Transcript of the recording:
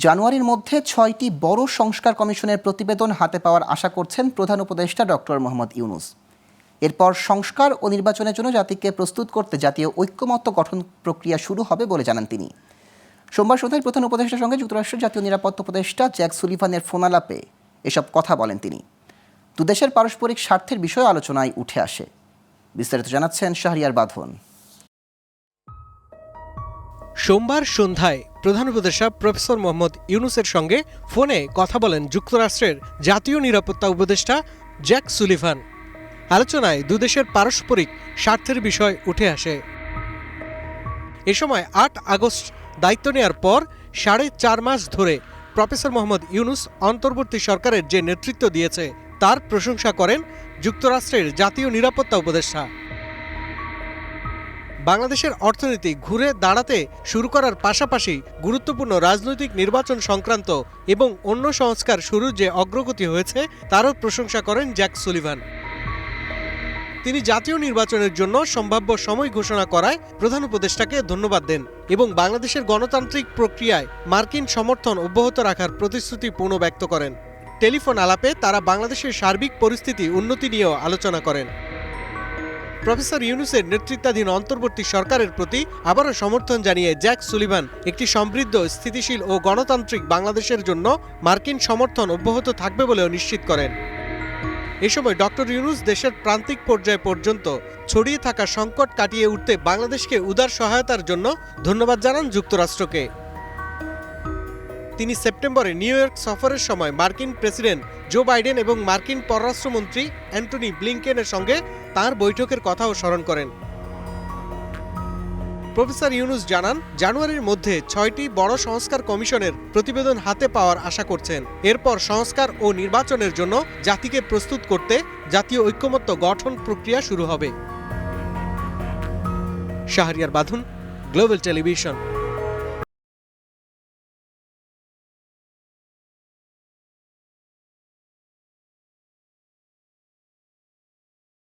জানুয়ারির মধ্যে ৬টি বড় সংস্কার কমিশনের প্রতিবেদন হাতে পাওয়ার আশা করছেন প্রধান উপদেষ্টা ডক্টর মোহাম্মদ ইউনূস। এরপর সংস্কার ও নির্বাচনের জন্য জাতিকে প্রস্তুত করতে জাতীয় ঐক্যমত্য গঠন প্রক্রিয়া শুরু হবে বলে জানান তিনি। সোমবার সন্ধ্যায় প্রধান উপদেষ্টার সঙ্গে যুক্তরাষ্ট্রের জাতীয় নিরাপত্তা উপদেষ্টা জ্যাক সুলিভানের ফোনালাপে এসব কথা বলেন তিনি। দুদেশের পারস্পরিক স্বার্থের বিষয় আলোচনায় উঠে আসে। বিস্তারিত জানাচ্ছেন শাহরিয়ার বাঁধন। সোমবার সন্ধ্যায় প্রধান উপদেষ্টা প্রফেসর মোহাম্মদ ইউনূসের সঙ্গে ফোনে কথা বলেন যুক্তরাষ্ট্রের জাতীয় নিরাপত্তা উপদেষ্টা জ্যাক সুলিভান। আলোচনায় দুদেশের পারস্পরিক স্বার্থের বিষয় উঠে আসে। এ সময় ৮ আগস্ট দায়িত্ব নেওয়ার পর ৪.৫ মাস ধরে প্রফেসর মোহাম্মদ ইউনূস অন্তর্বর্তী সরকারের যে নেতৃত্ব দিয়েছে তার প্রশংসা করেন যুক্তরাষ্ট্রের জাতীয় নিরাপত্তা উপদেষ্টা। বাংলাদেশের অর্থনীতি ঘুরে দাঁড়াতে শুরু করার পাশাপাশি গুরুত্বপূর্ণ রাজনৈতিক নির্বাচন সংক্রান্ত এবং অন্য সংস্কার শুরুর যে অগ্রগতি হয়েছে তারও প্রশংসা করেন জ্যাক সুলিভান। তিনি জাতীয় নির্বাচনের জন্য সম্ভাব্য সময় ঘোষণা করায় প্রধান উপদেষ্টাকে ধন্যবাদ দেন এবং বাংলাদেশের গণতান্ত্রিক প্রক্রিয়ায় মার্কিন সমর্থন অব্যাহত রাখার প্রতিশ্রুতি পুনঃব্যক্ত করেন। টেলিফোন আলাপে তারা বাংলাদেশের সার্বিক পরিস্থিতি উন্নতি নিয়েও আলোচনা করেন। প্রফেসর ইউনূসের নেতৃত্বাধীন অন্তর্বর্তী সরকারের প্রতি আবারও সমর্থন জানিয়ে জ্যাক সুলিভান একটি সমৃদ্ধ, স্থিতিশীল ও গণতান্ত্রিক বাংলাদেশের জন্য মার্কিন সমর্থন অব্যাহত থাকবে বলেও নিশ্চিত করেন। এ সময় ডক্টর ইউনূস দেশের প্রান্তিক পর্যায় পর্যন্ত ছড়িয়ে থাকা সংকট কাটিয়ে উঠতে বাংলাদেশকে উদার সহায়তার জন্য ধন্যবাদ জানান যুক্তরাষ্ট্রকে। তিনি সেপ্টেম্বরে নিউ ইয়র্ক সফরের সময় মার্কিন প্রেসিডেন্ট জো বাইডেন এবং মার্কিন পররাষ্ট্রমন্ত্রী অ্যান্টনি ব্লিংকেনের সঙ্গে তাঁর বৈঠকের কথাও স্মরণ করেন। প্রফেসর ইউনূস জানান, জানুয়ারির মধ্যে ৬টি বড় সংস্কার কমিশনের প্রতিবেদন হাতে পাওয়ার আশা করছেন। এরপর সংস্কার ও নির্বাচনের জন্য জাতিকে প্রস্তুত করতে জাতীয় ঐক্যমত্য গঠন প্রক্রিয়া শুরু হবে। শাহরিয়ার বাঁধন, গ্লোবাল টেলিভিশন।